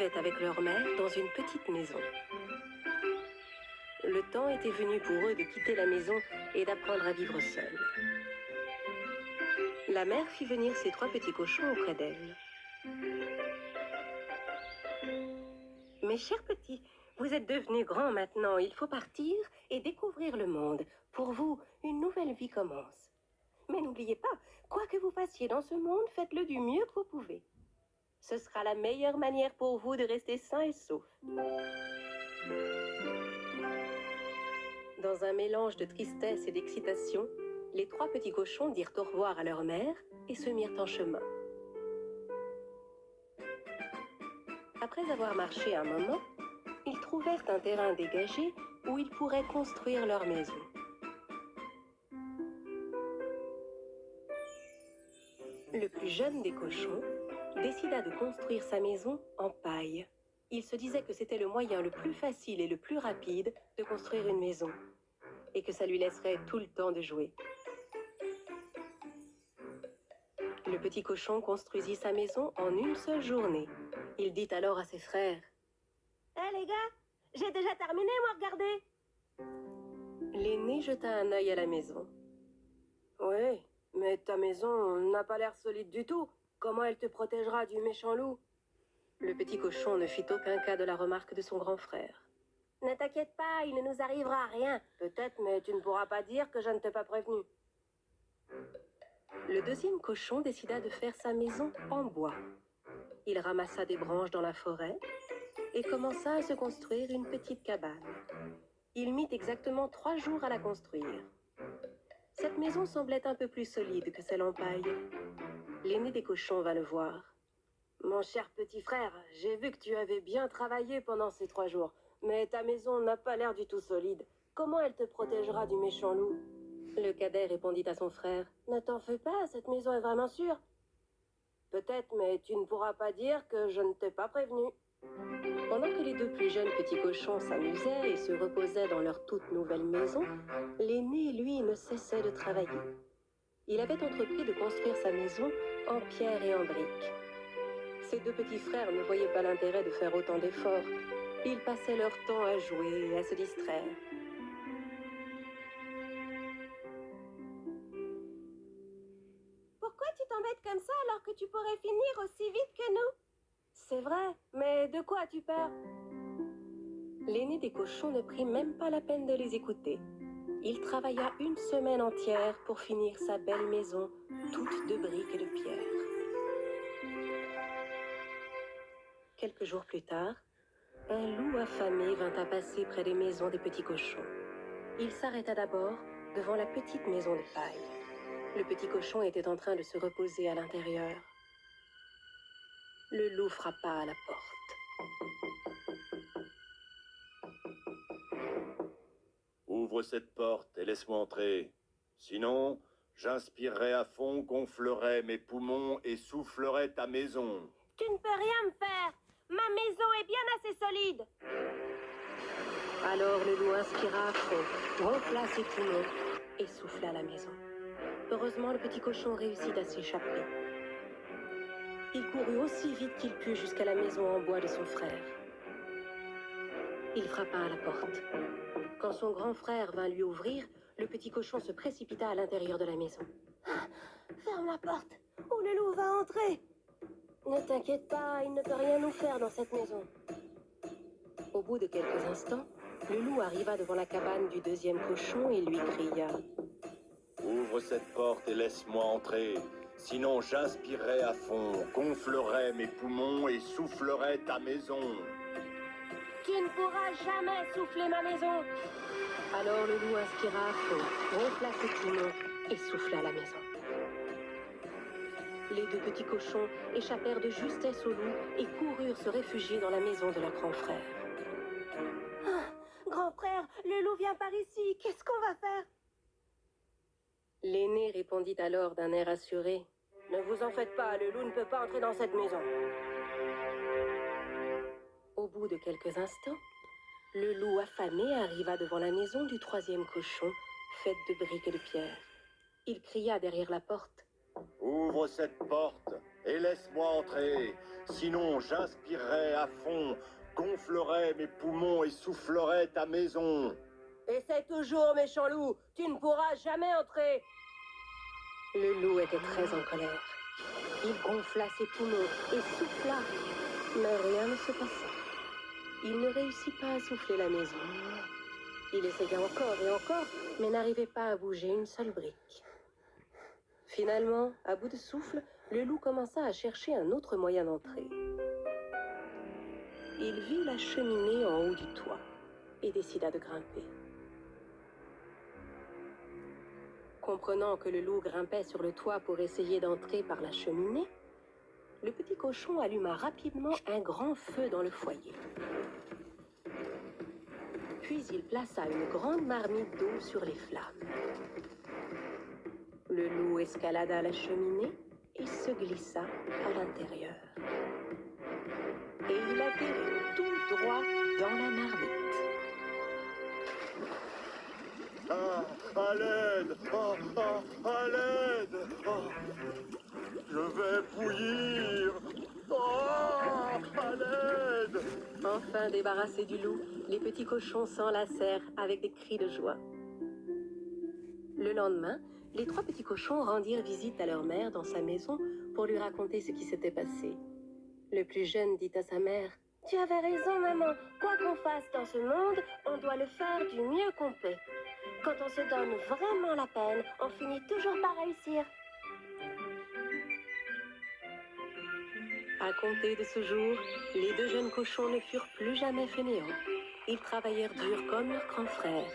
vivaient avec leur mère dans une petite maison. Le temps était venu pour eux de quitter la maison et d'apprendre à vivre seuls. La mère fit venir ses 3 petits cochons auprès d'elle. Mes chers petits, vous êtes devenus grands maintenant, il faut partir et découvrir le monde. Pour vous, une nouvelle vie commence. Mais n'oubliez pas, quoi que vous fassiez dans ce monde, faites-le du mieux que vous pouvez. Ce sera la meilleure manière pour vous de rester sains et saufs. Dans un mélange de tristesse et d'excitation, les 3 petits cochons dirent au revoir à leur mère et se mirent en chemin. Après avoir marché un moment, ils trouvèrent un terrain dégagé où ils pourraient construire leur maison. Le plus jeune des cochons décida de construire sa maison en paille. Il se disait que c'était le moyen le plus facile et le plus rapide de construire une maison, et que ça lui laisserait tout le temps de jouer. Le petit cochon construisit sa maison en une seule journée. Il dit alors à ses frères: « Hé les gars, j'ai déjà terminé, moi, regardez !» L'aîné jeta un œil à la maison. « Oui, mais ta maison n'a pas l'air solide du tout. Comment elle te protégera du méchant loup ?» Le petit cochon ne fit aucun cas de la remarque de son grand frère. « Ne t'inquiète pas, il ne nous arrivera rien. Peut-être, mais tu ne pourras pas dire que je ne t'ai pas prévenu. » Le deuxième cochon décida de faire sa maison en bois. Il ramassa des branches dans la forêt et commença à se construire une petite cabane. Il mit exactement 3 jours à la construire. Cette maison semblait un peu plus solide que celle en paille. L'aîné des cochons vint le voir. « Mon cher petit frère, j'ai vu que tu avais bien travaillé pendant ces 3 jours, mais ta maison n'a pas l'air du tout solide. Comment elle te protégera du méchant loup ?» Le cadet répondit à son frère: « Ne t'en fais pas, cette maison est vraiment sûre. »« Peut-être, mais tu ne pourras pas dire que je ne t'ai pas prévenu. » Pendant que les 2 plus jeunes petits cochons s'amusaient et se reposaient dans leur toute nouvelle maison, l'aîné, lui, ne cessait de travailler. Il avait entrepris de construire sa maison en pierre et en briques. Ses 2 petits frères ne voyaient pas l'intérêt de faire autant d'efforts. Ils passaient leur temps à jouer et à se distraire. « Pourquoi tu t'embêtes comme ça alors que tu pourrais finir aussi vite que nous ? » ?»« C'est vrai, mais de quoi as-tu peur ?» L'aîné des cochons ne prit même pas la peine de les écouter. Il travailla une semaine entière pour finir sa belle maison, toute de briques et de pierre. Quelques jours plus tard, un loup affamé vint à passer près des maisons des petits cochons. Il s'arrêta d'abord devant la petite maison de paille. Le petit cochon était en train de se reposer à l'intérieur. Le loup frappa à la porte. « Ouvre cette porte et laisse-moi entrer. Sinon, j'inspirerai à fond, gonflerai mes poumons et soufflerai ta maison. »« Tu ne peux rien me faire. Ma maison est bien assez solide. » Alors le loup inspira à fond, gonfla ses poumons et souffla la maison. Heureusement, le petit cochon réussit à s'échapper. Il courut aussi vite qu'il put jusqu'à la maison en bois de son frère. Il frappa à la porte. Quand son grand frère vint lui ouvrir, le petit cochon se précipita à l'intérieur de la maison. « Ferme la porte, ou le loup va entrer !»« Ne t'inquiète pas, il ne peut rien nous faire dans cette maison. » Au bout de quelques instants, le loup arriva devant la cabane du deuxième cochon et lui cria: « Ouvre cette porte et laisse-moi entrer. Sinon, j'inspirerai à fond, gonflerai mes poumons et soufflerai ta maison. »« Tu ne pourras jamais souffler ma maison. » Alors le loup inspira à fond, gonfla ses poumons et souffla la maison. Les 2 petits cochons échappèrent de justesse au loup et coururent se réfugier dans la maison de leur grand frère. « Ah, grand frère, le loup vient par ici, qu'est-ce qu'on va faire ?» L'aîné répondit alors d'un air assuré: « Ne vous en faites pas, le loup ne peut pas entrer dans cette maison. » Au bout de quelques instants, le loup affamé arriva devant la maison du 3e cochon, faite de briques et de pierre. Il cria derrière la porte: « Ouvre cette porte et laisse-moi entrer. Sinon, j'inspirerai à fond, gonflerai mes poumons et soufflerai ta maison. Essaie toujours, méchant loup, tu ne pourras jamais entrer. Le loup était très en colère. Il gonfla ses poumons et souffla, mais rien ne se passa. Il ne réussit pas à souffler la maison. Il essaya encore et encore, mais n'arrivait pas à bouger une seule brique. Finalement, à bout de souffle, le loup commença à chercher un autre moyen d'entrer. Il vit la cheminée en haut du toit et décida de grimper. Comprenant que le loup grimpait sur le toit pour essayer d'entrer par la cheminée, le petit cochon alluma rapidement un grand feu dans le foyer. Puis il plaça une grande marmite d'eau sur les flammes. Le loup escalada la cheminée et se glissa à l'intérieur. Et il atterrit tout droit dans la marmite. Ah, à l'aide! À l'aide! Je vais bouillir! À l'aide! Enfin débarrassés du loup, les petits cochons s'enlacèrent avec des cris de joie. Le lendemain, les 3 petits cochons rendirent visite à leur mère dans sa maison pour lui raconter ce qui s'était passé. Le plus jeune dit à sa mère: « Tu avais raison, maman. Quoi qu'on fasse dans ce monde, on doit le faire du mieux qu'on peut. Quand on se donne vraiment la peine, on finit toujours par réussir. » À compter de ce jour, les 2 jeunes cochons ne furent plus jamais fainéants. Ils travaillèrent dur comme leurs grands frères.